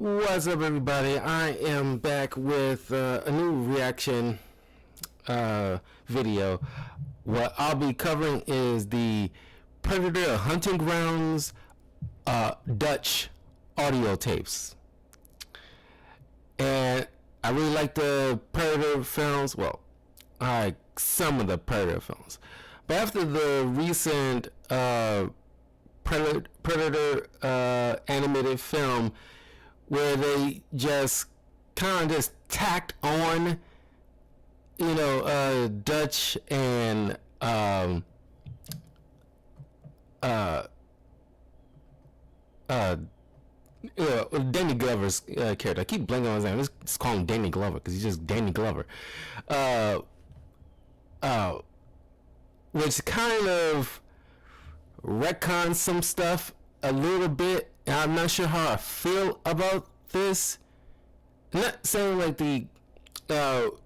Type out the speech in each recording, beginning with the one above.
What's up, everybody? I am back with a new reaction video. What I'll be covering is the Predator Hunting Grounds Dutch audio tapes. And I really like the Predator films. Well, I like some of the Predator films. But after the recent Predator animated film, where they just kind of just tacked on, Dutch and Danny Glover's character. I keep blanking on his name. Just call him Danny Glover because he's just Danny Glover. Uh, uh, which kind of retcons some stuff a little bit. I'm not sure how I feel about this. I'm not saying like the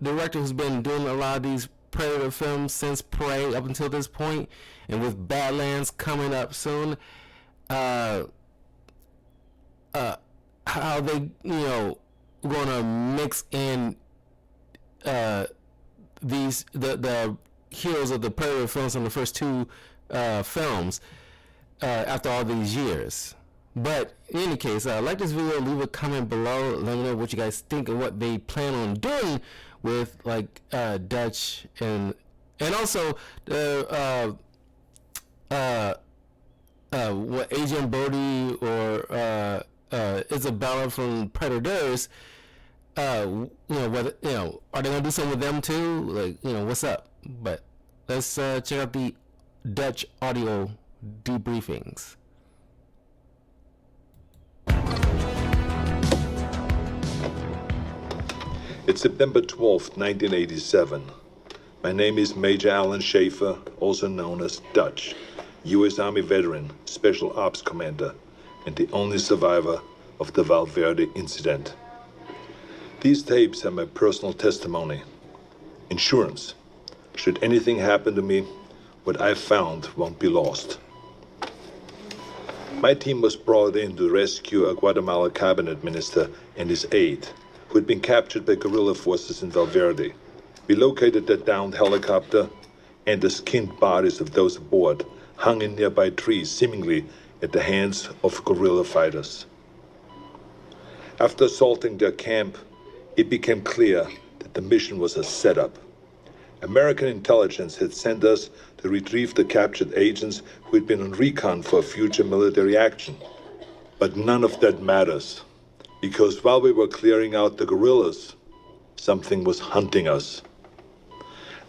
director who's been doing a lot of these Predator films since Prey up until this point, and with Badlands coming up soon, how they gonna mix in the heroes of the Predator films from the first two films after all these years. But in any case, like this video, leave a comment below. Let me know what you guys think and what they plan on doing with like Dutch and also what Agent Bodie or Isabella from Predators. Whether are they gonna do something with them too? Like what's up? But let's check out the Dutch audio debriefings. It's September 12th, 1987. My name is Major Alan Schaefer, also known as Dutch, U.S. Army veteran, Special Ops Commander, and the only survivor of the Valverde incident. These tapes are my personal testimony. Insurance. Should anything happen to me, what I found won't be lost. My team was brought in to rescue a Guatemala cabinet minister and his aide, who had been captured by guerrilla forces in Valverde. We located the downed helicopter, and the skinned bodies of those aboard hung in nearby trees, seemingly at the hands of guerrilla fighters. After assaulting their camp, it became clear that the mission was a setup. American intelligence had sent us to retrieve the captured agents who had been on recon for future military action. But none of that matters, because while we were clearing out the guerrillas, something was hunting us.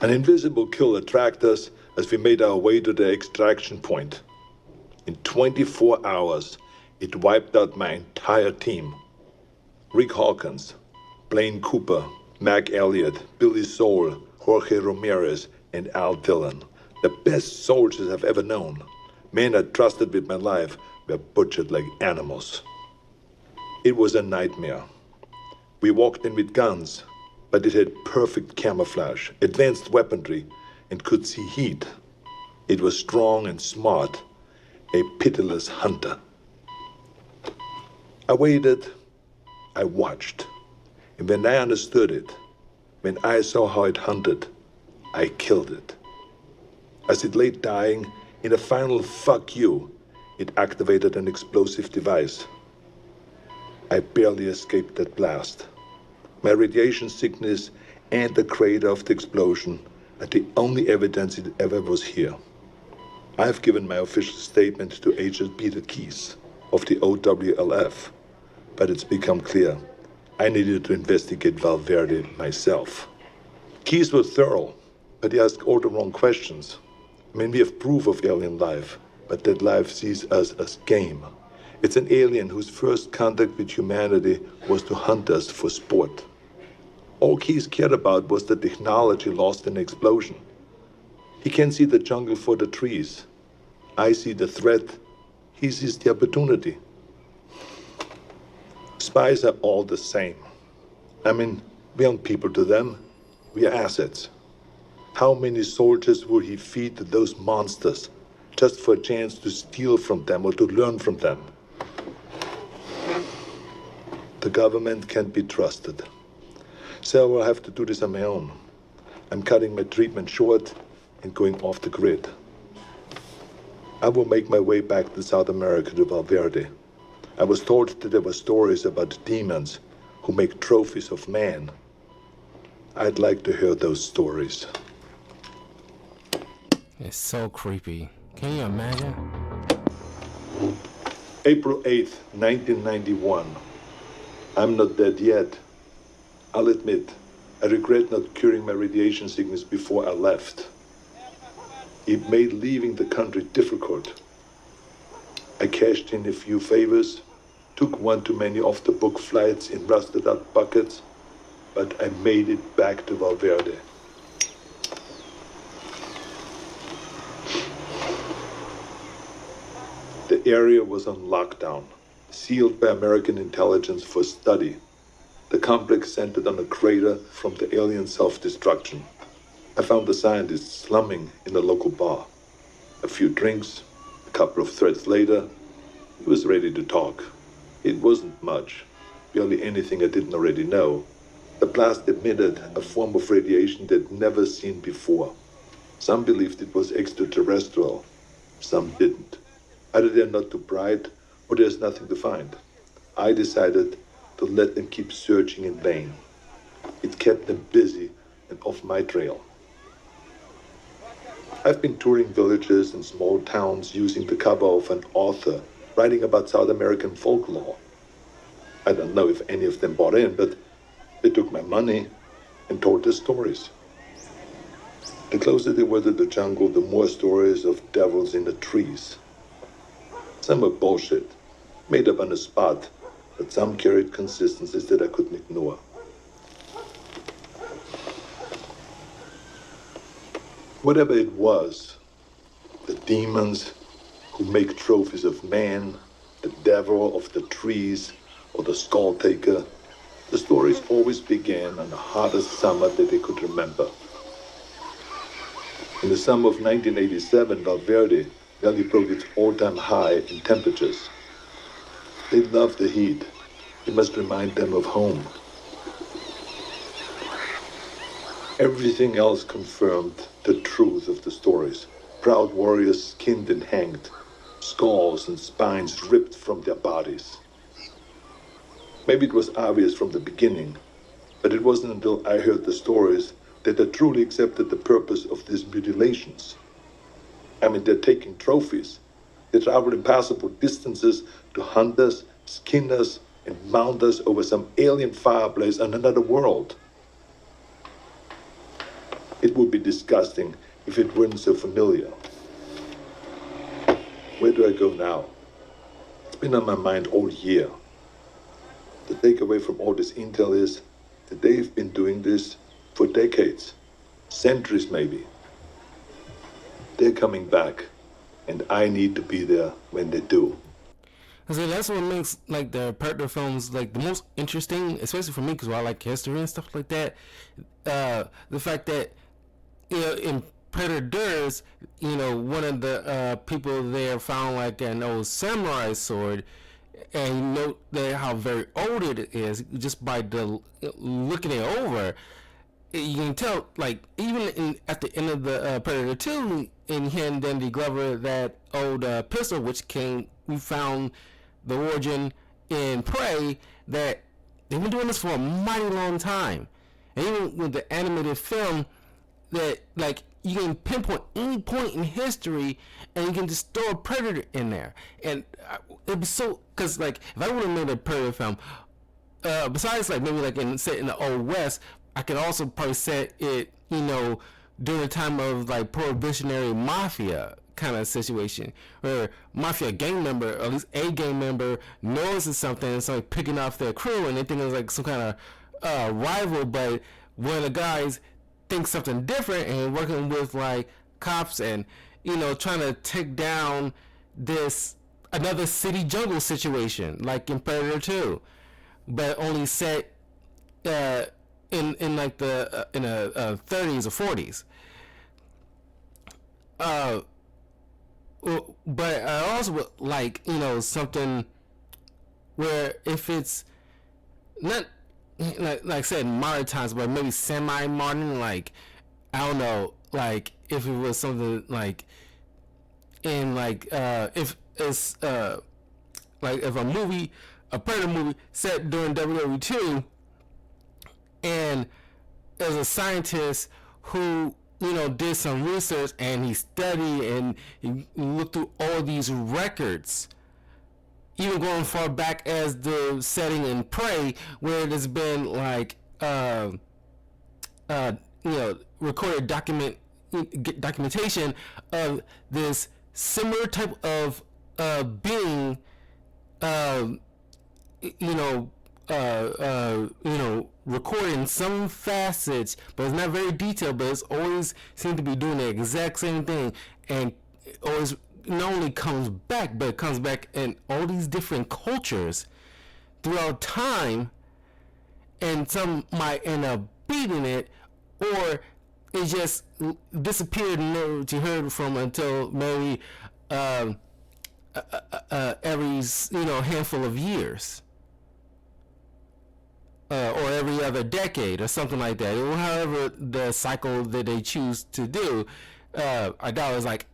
An invisible killer tracked us as we made our way to the extraction point. In 24 hours, it wiped out my entire team. Rick Hawkins, Blaine Cooper, Mac Elliott, Billy Soul, Jorge Ramirez, and Al Dillon. The best soldiers I've ever known. Men I trusted with my life were butchered like animals. It was a nightmare. We walked in with guns, but it had perfect camouflage, advanced weaponry, and could see heat. It was strong and smart, a pitiless hunter. I waited, I watched, and when I understood it, when I saw how it hunted, I killed it. As it lay dying, in a final fuck you, it activated an explosive device. I barely escaped that blast. My radiation sickness and the crater of the explosion are the only evidence it ever was here. I have given my official statement to Agent Peter Keyes of the OWLF, but it's become clear I needed to investigate Valverde myself. Keyes was thorough, but he asked all the wrong questions. I mean, we have proof of alien life, but that life sees us as game. It's an alien whose first contact with humanity was to hunt us for sport. All Keyes cared about was the technology lost in the explosion. He can see the jungle for the trees. I see the threat. He sees the opportunity. Spies are all the same. I mean, we aren't people to them. We are assets. How many soldiers will he feed to those monsters just for a chance to steal from them or to learn from them? The government can't be trusted. So I will have to do this on my own. I'm cutting my treatment short and going off the grid. I will make my way back to South America to Valverde. I was told that there were stories about demons who make trophies of man. I'd like to hear those stories. It's so creepy. Can you imagine? April 8th, 1991. I'm not dead yet. I'll admit, I regret not curing my radiation sickness before I left. It made leaving the country difficult. I cashed in a few favors, took one too many off-the-book flights in rusted-out buckets, but I made it back to Valverde. The area was on lockdown, sealed by American intelligence for study. The complex centered on a crater from the alien self-destruction. I found the scientists slumming in a local bar. A few drinks, a couple of threads later, he was ready to talk. It wasn't much, barely anything I didn't already know. The blast emitted a form of radiation they'd never seen before. Some believed it was extraterrestrial, some didn't. Either they're not too bright, or there's nothing to find. I decided to let them keep searching in vain. It kept them busy and off my trail. I've been touring villages and small towns using the cover of an author writing about South American folklore. I don't know if any of them bought in, but they took my money and told their stories. The closer they were to the jungle, the more stories of devils in the trees. Some were bullshit, made up on the spot, but some carried consistencies that I couldn't ignore. Whatever it was, the demons who make trophies of man, the devil of the trees, or the skull taker, the stories always began on the hottest summer that they could remember. In the summer of 1987, Valverde nearly broke its all-time high in temperatures. They love the heat. It must remind them of home. Everything else confirmed the truth of the stories. Proud warriors skinned and hanged, skulls and spines ripped from their bodies. Maybe it was obvious from the beginning, but it wasn't until I heard the stories that I truly accepted the purpose of these mutilations. I mean, they're taking trophies. They travel impassable distances to hunt us, skin us, and mount us over some alien fireplace on another world. It would be disgusting if it weren't so familiar. Where do I go now? It's been on my mind all year. The takeaway from all this intel is that they've been doing this for decades, centuries maybe. They're coming back, and I need to be there when they do. So that's what makes like the Predator films like the most interesting, especially for me because I like history and stuff like that. The fact that in Predators, one of the people there found like an old samurai sword, and you know that how very old it is just by the looking it over. You can tell, like, even at the end of the Predator 2, in hearing Danny Glover, that old pistol, which we found the origin in Prey, that they've been doing this for a mighty long time. And even with the animated film, that, like, you can pinpoint any point in history, and you can just throw a Predator in there. And it was so, because, like, if I would have made a Predator film, besides, like, maybe, like, set in the Old West, I could also probably set it, during the time of like prohibitionary mafia kind of situation, where mafia gang member, or at least a gang member, notices something and it's like picking off their crew, and they think it's like some kind of rival, but one of the guys thinks something different and working with like cops and trying to take down this another city jungle situation like in Predator 2, but only set in like the in a 30s or 40s. But I also would like something where if it's not like I said modern times, but maybe semi-modern. Like I don't know, like if it was something like in like if it's like if a Predator movie set during WW2, and there's a scientist who did some research and he studied and he looked through all these records, even going far back as the setting in Prey, where there's been like recorded documentation of this similar type of being, recording some facets, but it's not very detailed, but it's always seemed to be doing the exact same thing, and it always not only comes back, but it comes back in all these different cultures throughout time, and some might end up beating it, or it just disappeared and never to heard from until maybe every handful of years, or every other decade or something like that, or however the cycle that they choose to do. I doubt it's like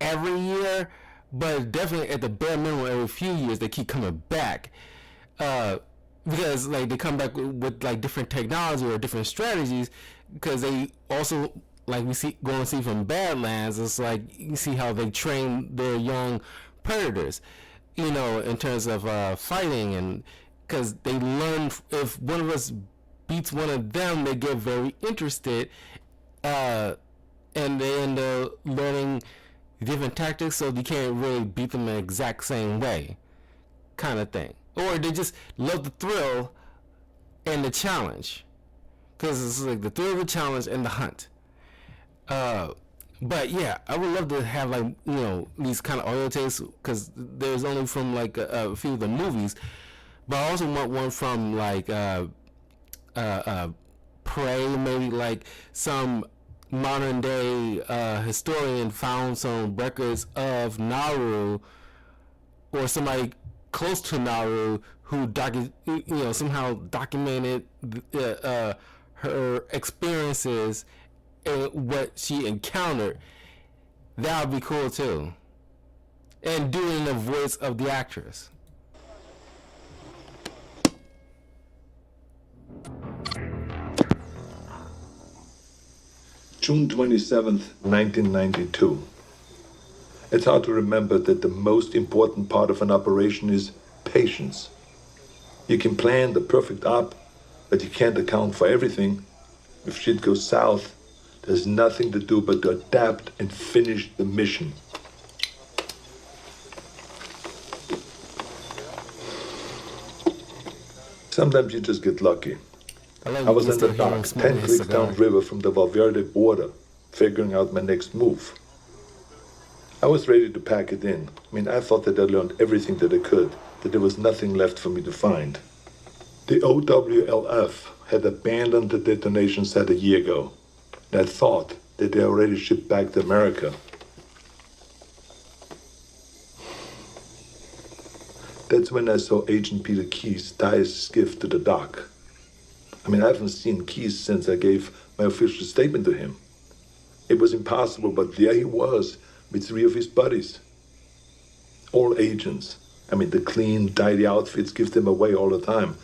every year, but definitely at the bare minimum every few years they keep coming back, because like they come back with like different technology or different strategies, because they also, like we see from Badlands, it's like you see how they train their young predators, in terms of fighting, and because they learn, if one of us beats one of them, they get very interested, and they end up learning different tactics, so you can't really beat them the exact same way, kind of thing. Or they just love the thrill and the challenge, because it's like the thrill of the challenge and the hunt. But yeah, I would love to have like these kind of audio tapes, because there's only from like a few of the movies, but I also want one from like Prey, maybe like some modern day historian found some records of Naru, or somebody close to Naru who somehow documented her experiences and what she encountered. That would be cool too, and doing the voice of the actress. June 27th, 1992. It's hard to remember that the most important part of an operation is patience. You can plan the perfect op, but you can't account for everything. If shit goes south, there's nothing to do but to adapt and finish the mission. Sometimes you just get lucky. I was in the dock, 10 creeks downriver from the Valverde border, figuring out my next move. I was ready to pack it in. I thought that I learned everything that I could, that there was nothing left for me to find. The OWLF had abandoned the detonation site a year ago, and I thought that they already shipped back to America. That's when I saw Agent Peter Keyes tie his skiff to the dock. I haven't seen Keyes since I gave my official statement to him. It was impossible, but there he was with 3 of his buddies. All agents. The clean, tidy outfits give them away all the time.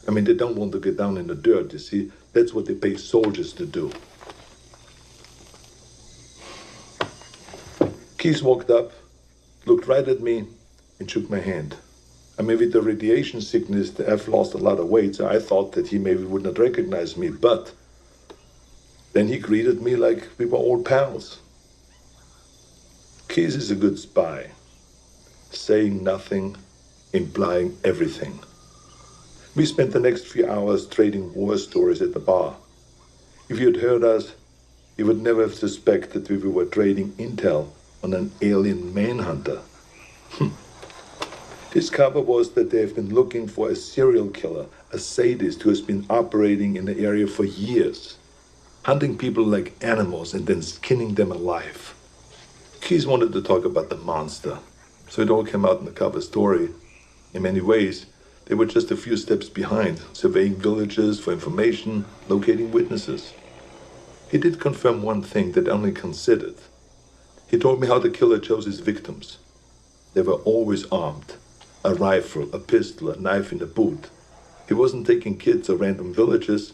They don't want to get down in the dirt, you see. That's what they pay soldiers to do. Keyes walked up, looked right at me, and shook my hand. With the radiation sickness, I've lost a lot of weight, so I thought that he maybe would not recognize me, but then he greeted me like we were old pals. Keyes is a good spy, saying nothing, implying everything. We spent the next few hours trading war stories at the bar. If you'd heard us, you would never have suspected we were trading intel on an alien manhunter. His cover was that they have been looking for a serial killer, a sadist who has been operating in the area for years, hunting people like animals and then skinning them alive. Keyes wanted to talk about the monster, so it all came out in the cover story. In many ways, They were just a few steps behind, surveying villages for information, locating witnesses. He did confirm one thing that only considered. He told me how the killer chose his victims. They were always armed. A rifle, a pistol, a knife in the boot. He wasn't taking kids or random villages.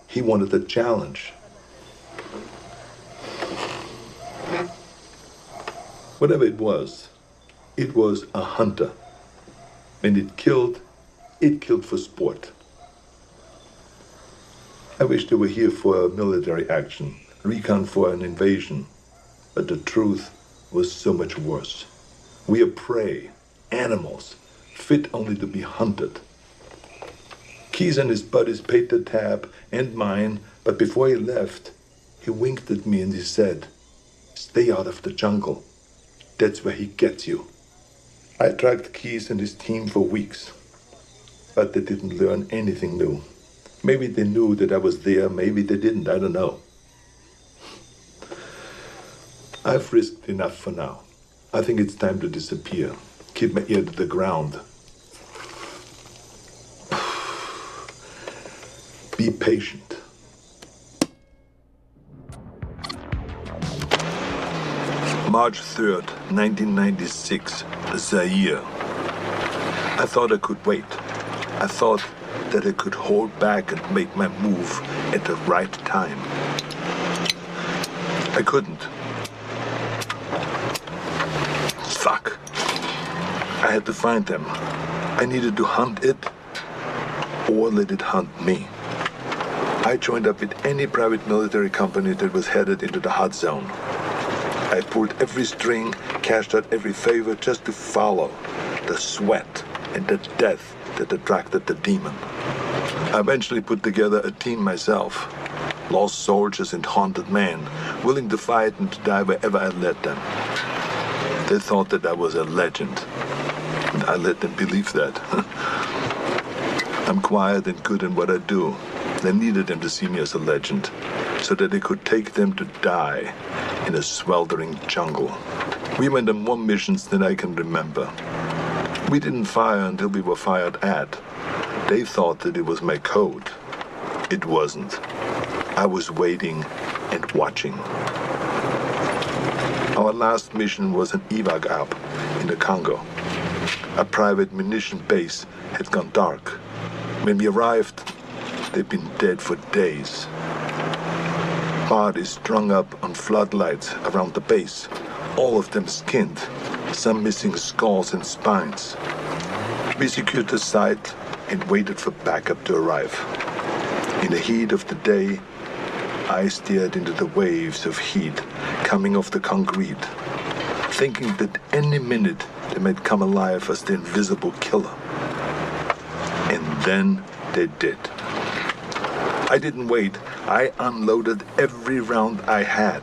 He wanted a challenge. Whatever it was a hunter. When it killed for sport. I wish they were here for a military action, recon for an invasion. But the truth was so much worse. We are prey, animals, fit only to be hunted. Keys and his buddies paid the tab and mine, but before he left, he winked at me and he said, "Stay out of the jungle. That's where he gets you." I tracked Keys and his team for weeks, but they didn't learn anything new. Maybe they knew that I was there, maybe they didn't, I don't know. I've risked enough for now. I think it's time to disappear. Keep my ear to the ground. Be patient. March 3rd, 1996, Zaire. I thought I could wait. I thought that I could hold back and make my move at the right time. I couldn't. Fuck. I had to find them. I needed to hunt it or let it hunt me. I joined up with any private military company that was headed into the hot zone. I pulled every string, cashed out every favor just to follow the sweat and the death that attracted the demon. I eventually put together a team myself. Lost soldiers and haunted men, willing to fight and to die wherever I led them. They thought that I was a legend, and I let them believe that. I'm quiet and good in what I do. They needed them to see me as a legend, so that they could take them to die in a sweltering jungle. We went on more missions than I can remember. We didn't fire until we were fired at. They thought that it was my code. It wasn't. I was waiting and watching. Our last mission was an evac up in the Congo. A private munition base had gone dark. When we arrived, they'd been dead for days. Bodies strung up on floodlights around the base, all of them skinned, some missing skulls and spines. We secured the site and waited for backup to arrive. In the heat of the day, I stared into the waves of heat coming off the concrete, thinking that any minute they might come alive as the invisible killer. And then they did. I didn't wait. I unloaded every round I had.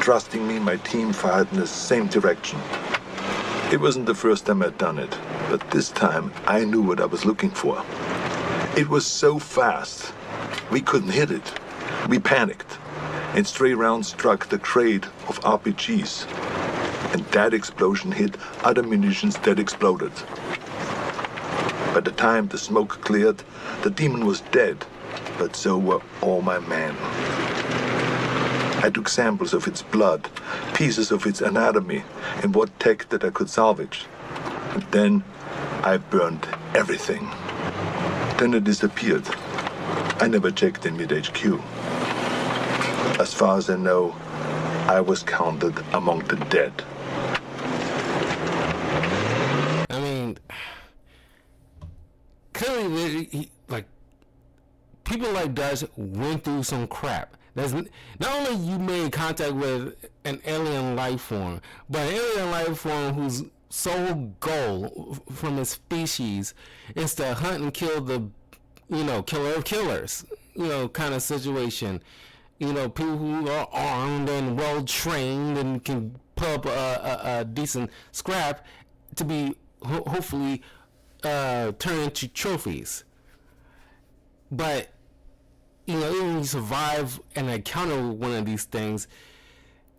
Trusting me, my team fired in the same direction. It wasn't the first time I'd done it, but this time I knew what I was looking for. It was so fast, we couldn't hit it. We panicked, and stray rounds struck the crate of RPGs. And that explosion hit other munitions that exploded. By the time the smoke cleared, the demon was dead, but so were all my men. I took samples of its blood, pieces of its anatomy, and what tech that I could salvage. And then I burned everything. Then it disappeared. I never checked in with HQ. As far as I know, I was counted among the dead. I mean, clearly, people like Dutch went through some crap. That's not only you made contact with an alien life form, but an alien life form whose sole goal from its species is to hunt and kill the, killer of killers, kind of situation. People who are armed and well trained and can put up a decent scrap to be hopefully turned into trophies. But even when you survive and encounter one of these things,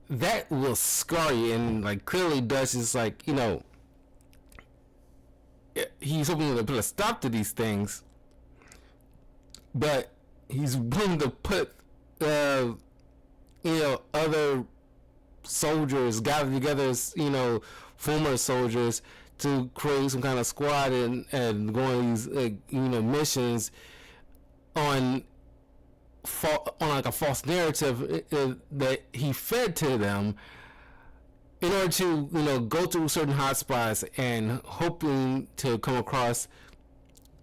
that will scar you. And clearly Dutch is he's hoping to put a stop to these things, but he's willing to put other soldiers gathered together, former soldiers, to create some kind of squad and go on these missions on like a false narrative that he fed to them in order to go through certain hotspots and hoping to come across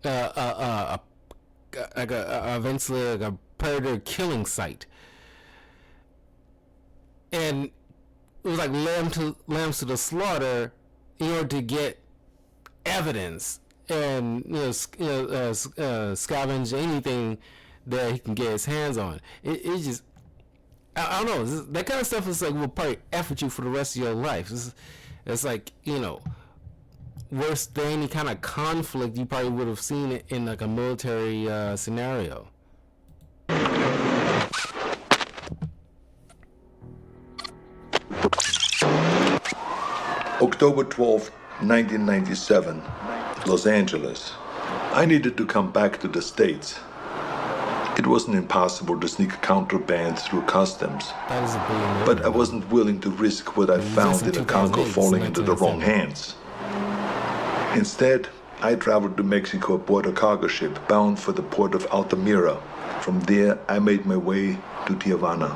eventually like a predator killing site. And it was like lambs to the slaughter in order to get evidence and scavenge anything that he can get his hands on. It just, I don't know, that kind of stuff is like will probably F with you for the rest of your life. It's like, worse than any kind of conflict you probably would have seen it in like a military scenario. October 12, 1997, Los Angeles. I needed to come back to the States. It wasn't impossible to sneak contraband through customs, but I wasn't willing to risk what I found in a cargo falling into the wrong hands. Instead, I traveled to Mexico aboard a cargo ship bound for the port of Altamira. From there, I made my way to Tijuana,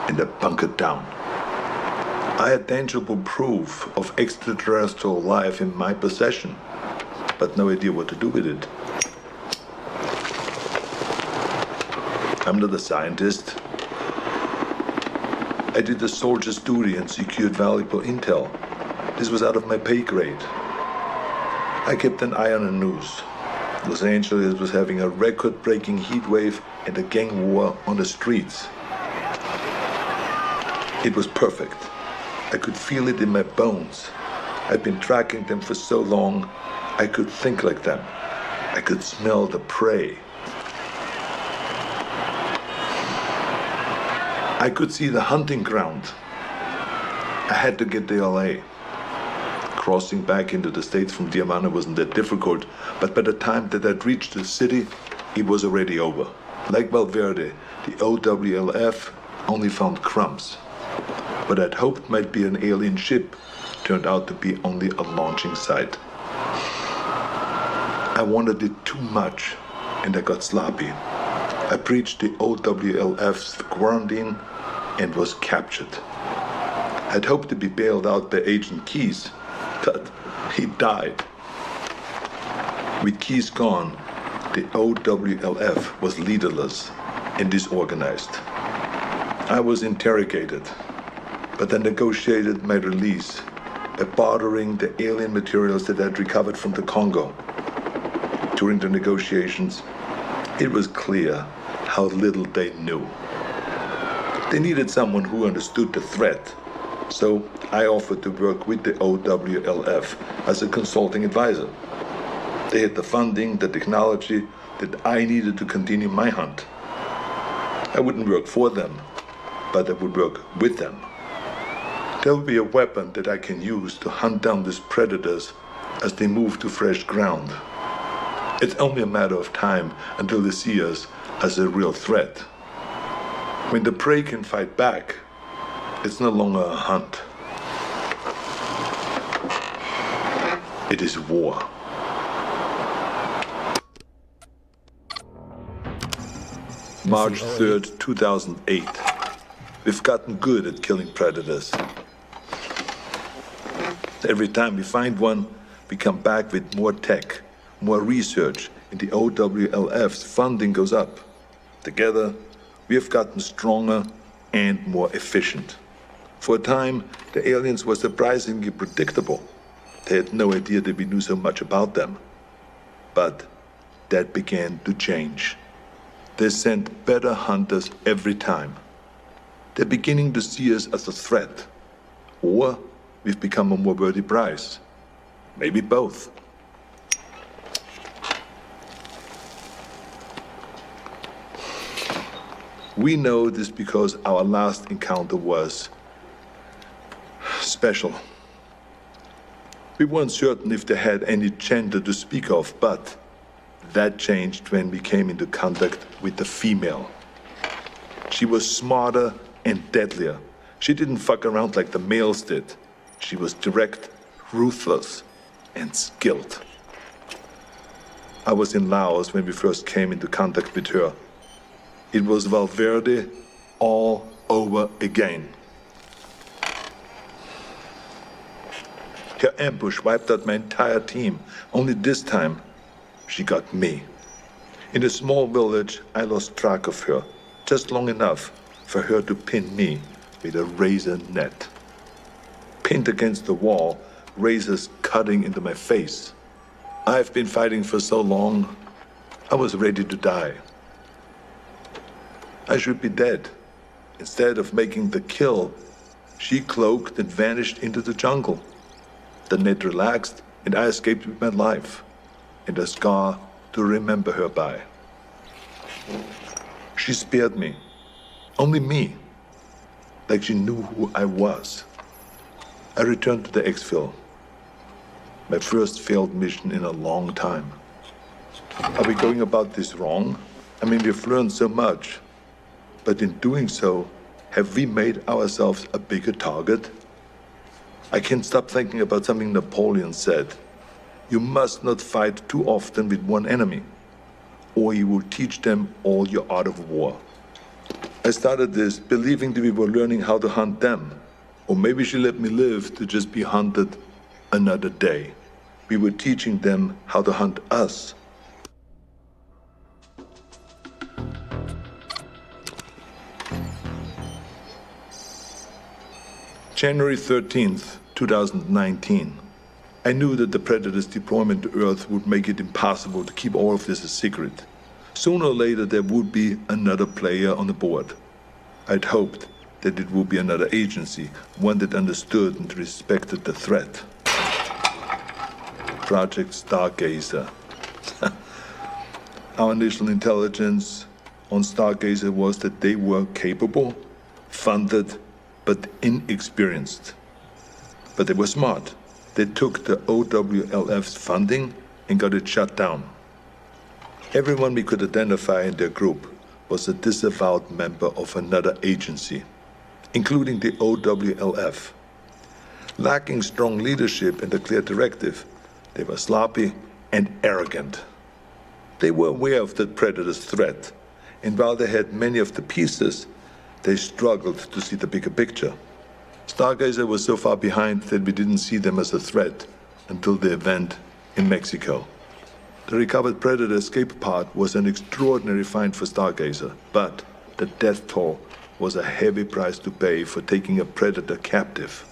and I bunkered down. I had tangible proof of extraterrestrial life in my possession, but no idea what to do with it. I'm not a scientist. I did a soldier's duty and secured valuable intel. This was out of my pay grade. I kept an eye on the news. Los Angeles was having a record-breaking heat wave and a gang war on the streets. It was perfect. I could feel it in my bones. I'd been tracking them for so long, I could think like them. I could smell the prey. I could see the hunting ground. I had to get to LA. Crossing back into the States from Tijuana wasn't that difficult, but by the time that I'd reached the city, it was already over. Like Valverde, the OWLF only found crumbs. What I'd hoped might be an alien ship turned out to be only a launching site. I wanted it too much, and I got sloppy. I breached the OWLF's quarantine and was captured. I'd hoped to be bailed out by Agent Keyes, but he died. With Keyes gone, the OWLF was leaderless and disorganized. I was interrogated, but I negotiated my release by bartering the alien materials that I'd recovered from the Congo. During the negotiations, it was clear how little they knew. They needed someone who understood the threat, so I offered to work with the OWLF as a consulting advisor. They had the funding, the technology that I needed to continue my hunt. I wouldn't work for them, but I would work with them. There will be a weapon that I can use to hunt down these predators as they move to fresh ground. It's only a matter of time until they see us as a real threat. When the prey can fight back, it's no longer a hunt. It is war. March 3rd, 2008. We've gotten good at killing predators. Every time we find one, we come back with more tech, more research, and the OWLF's funding goes up. Together, we have gotten stronger and more efficient. For a time, the aliens were surprisingly predictable. They had no idea that we knew so much about them. But that began to change. They sent better hunters every time. They're beginning to see us as a threat. Or we've become a more worthy prize. Maybe both. We know this because our last encounter was special. We weren't certain if they had any gender to speak of, but that changed when we came into contact with the female. She was smarter and deadlier. She didn't fuck around like the males did. She was direct, ruthless, and skilled. I was in Laos when we first came into contact with her. It was Valverde all over again. Her ambush wiped out my entire team. Only this time, she got me. In a small village, I lost track of her, just long enough for her to pin me with a razor net. Pinned against the wall, razors cutting into my face. I've been fighting for so long, I was ready to die. I should be dead. Instead of making the kill, she cloaked and vanished into the jungle. The net relaxed, and I escaped with my life, and a scar to remember her by. She spared me. Only me. Like she knew who I was. I returned to the exfil. My first failed mission in a long time. Are we going about this wrong? I mean, we've learned so much. But in doing so, have we made ourselves a bigger target? I can't stop thinking about something Napoleon said. You must not fight too often with one enemy, or you will teach them all your art of war. I started this believing that we were learning how to hunt them, or maybe she let me live to just be hunted another day. We were teaching them how to hunt us. January 13th, 2019. I knew that the Predator's deployment to Earth would make it impossible to keep all of this a secret. Sooner or later there would be another player on the board. I'd hoped that it would be another agency, one that understood and respected the threat. Project Stargazer. Our initial intelligence on Stargazer was that they were capable, funded, but inexperienced. But they were smart. They took the OWLF's funding and got it shut down. Everyone we could identify in their group was a disavowed member of another agency, including the OWLF. Lacking strong leadership and a clear directive, they were sloppy and arrogant. They were aware of the Predator's threat, and while they had many of the pieces, they struggled to see the bigger picture. Stargazer was so far behind that we didn't see them as a threat until the event in Mexico. The recovered Predator escape pod was an extraordinary find for Stargazer, but the death toll was a heavy price to pay for taking a Predator captive.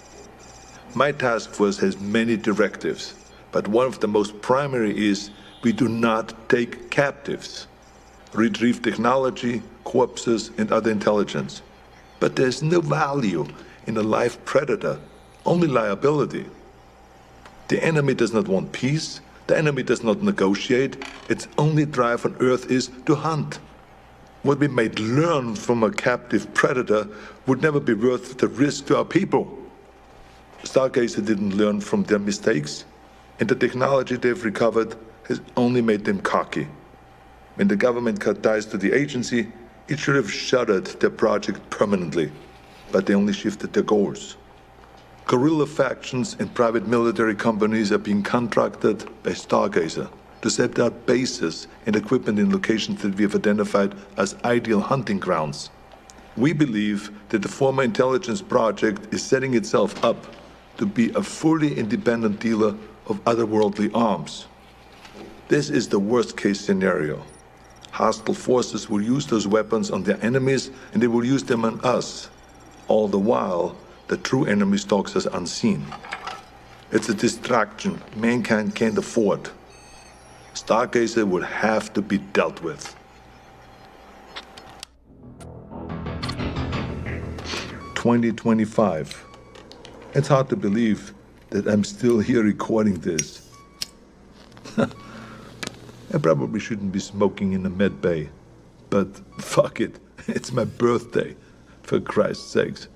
My task force has many directives, but one of the most primary is we do not take captives. Retrieve technology, corpses, and other intelligence. But there's no value in a live Predator, only liability. The enemy does not want peace. The enemy does not negotiate. Its only drive on Earth is to hunt. What we might learn from a captive Predator would never be worth the risk to our people. Stargazer didn't learn from their mistakes, and the technology they've recovered has only made them cocky. When the government cut ties to the agency, it should have shuttered their project permanently, but they only shifted their goals. Guerrilla factions and private military companies are being contracted by Stargazer to set out bases and equipment in locations that we have identified as ideal hunting grounds. We believe that the former intelligence project is setting itself up to be a fully independent dealer of otherworldly arms. This is the worst-case scenario. Hostile forces will use those weapons on their enemies, and they will use them on us. All the while, the true enemy stalks us unseen. It's a distraction mankind can't afford. Stargazer will have to be dealt with. 2025. It's hard to believe that I'm still here recording this. I probably shouldn't be smoking in the med bay, but fuck it, it's my birthday, for Christ's sakes.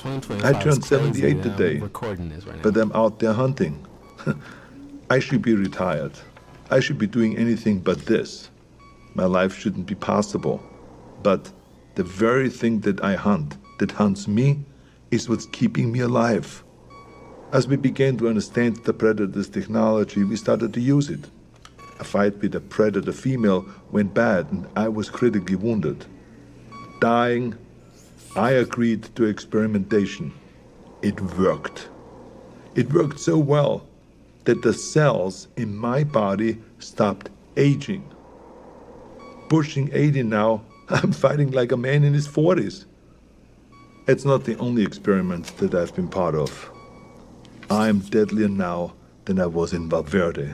I 2025 is turned crazy. 78 And today, I'm recording this right now. but I'm out there hunting. I should be retired. I should be doing anything but this. My life shouldn't be possible. But the very thing that I hunt, that hunts me, is what's keeping me alive. As we began to understand the predator's technology, we started to use it. A fight with a predator female went bad and I was critically wounded. Dying, I agreed to experimentation. It worked. It worked so well that the cells in my body stopped aging. Pushing 80 now, I'm fighting like a man in his 40s. It's not the only experiment that I've been part of. I'm deadlier now than I was in Valverde.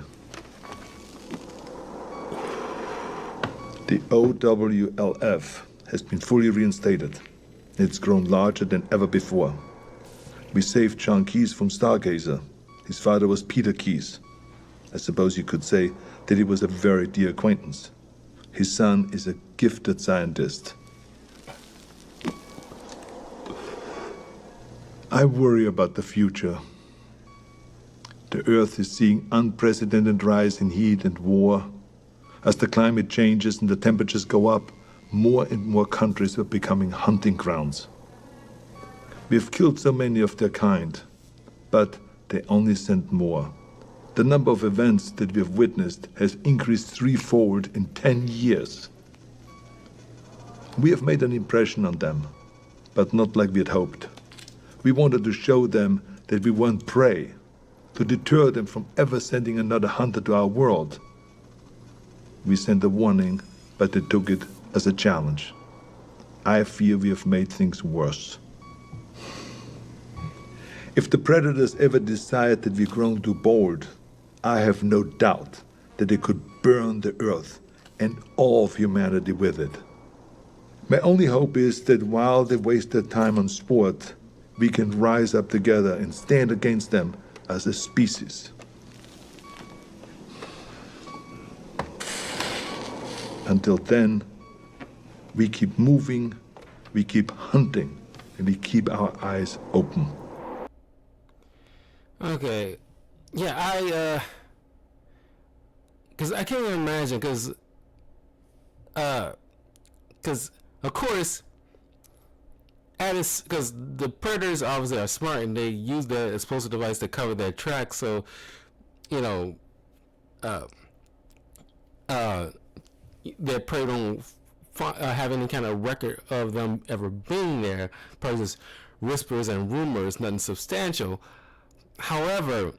The OWLF has been fully reinstated. It's grown larger than ever before. We saved John Keyes from Stargazer. His father was Peter Keyes. I suppose you could say that he was a very dear acquaintance. His son is a gifted scientist. I worry about the future. The Earth is seeing unprecedented rise in heat and war. As the climate changes and the temperatures go up, more and more countries are becoming hunting grounds. We have killed so many of their kind, but they only send more. The number of events that we have witnessed has increased threefold in 10 years. We have made an impression on them, but not like we had hoped. We wanted to show them that we weren't prey, to deter them from ever sending another hunter to our world. We sent a warning, but they took it as a challenge. I fear we have made things worse. If the predators ever decide that we've grown too bold, I have no doubt that they could burn the Earth and all of humanity with it. My only hope is that while they waste their time on sport, we can rise up together and stand against them as a species. Until then, we keep moving, we keep hunting, and we keep our eyes open. Okay. Yeah, because I can't even imagine, because of course, because the predators obviously are smart and they use the explosive device to cover their tracks, so, you know, their prey don't have any kind of record of them ever being there. Probably just whispers and rumors, nothing substantial. However,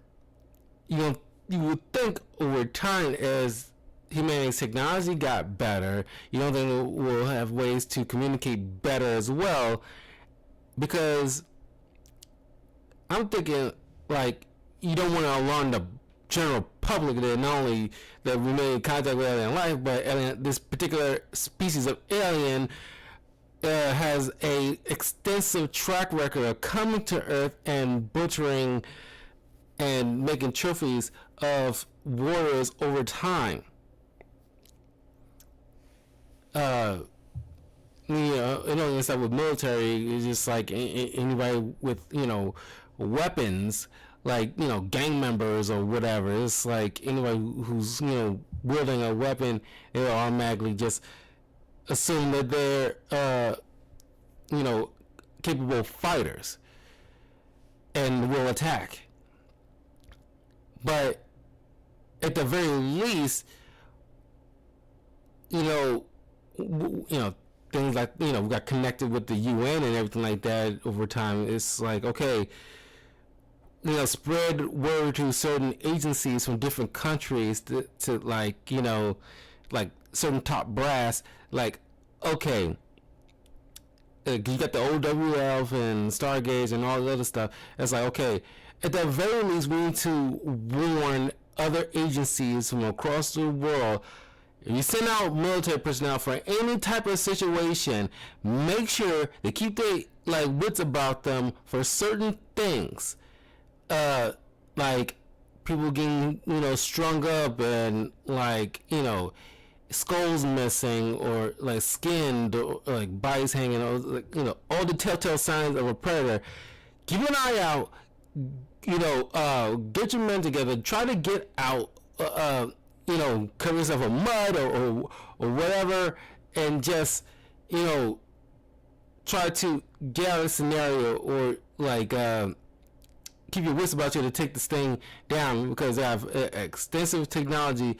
you would think over time, as humanity's technology got better, you don't think we'll have ways to communicate better as well? Because I'm thinking, like, you don't want to alarm the general public that not only that we made contact with alien life, but this particular species of alien has a extensive track record of coming to Earth and butchering and making trophies of warriors over time. It only stuff with military. It's just like anybody with weapons, like gang members or whatever. It's like anybody who's wielding a weapon, they automatically just assume that they're capable fighters and will attack. But at the very least, things like we got connected with the UN and everything like that over time. It's like, okay, spread word to certain agencies from different countries to like certain top brass, like, okay, you got the OWF and Stargaze and all the other stuff. It's like, okay, at the very least, we need to warn other agencies from across the world. If you send out military personnel for any type of situation, make sure they keep their wits about them for certain things. Like people getting strung up and skulls missing, or like skinned, or like bodies hanging, or like, all the telltale signs of a predator, keep an eye out. Get your men together, try to get out, cover yourself in mud, or whatever, and just, try to get out of the scenario, or like keep your wits about you to take this thing down, because they have extensive technology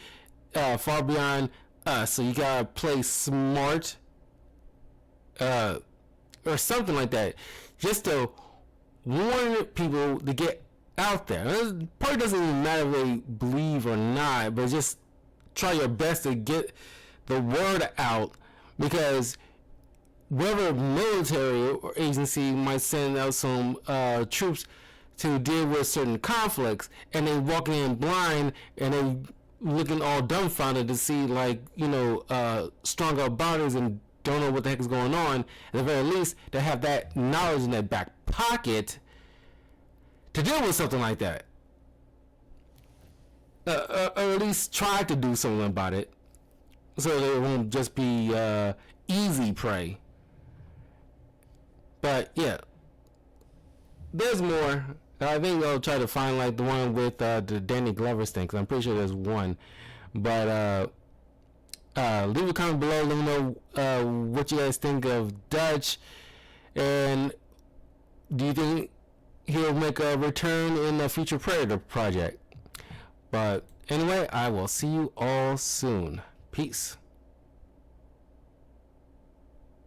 far beyond us. So you gotta play smart, or something like that, just to warn people to get out there. It probably doesn't even matter if they believe or not, but just try your best to get the word out, because whatever military or agency might send out some troops to deal with certain conflicts, and they walking in blind, and they looking all dumbfounded to see, like, stronger bodies, and don't know what the heck is going on. At the very least, they have that knowledge in their back pocket to deal with something like that, or at least try to do something about it, so that it won't just be easy prey. But yeah, there's more. I think I'll try to find like the one with the Danny Glover's thing, because I'm pretty sure there's one. But leave a comment below. Let me know what you guys think of Dutch, and do you think he'll make a return in the future Predator project? But anyway, I will see you all soon. Peace.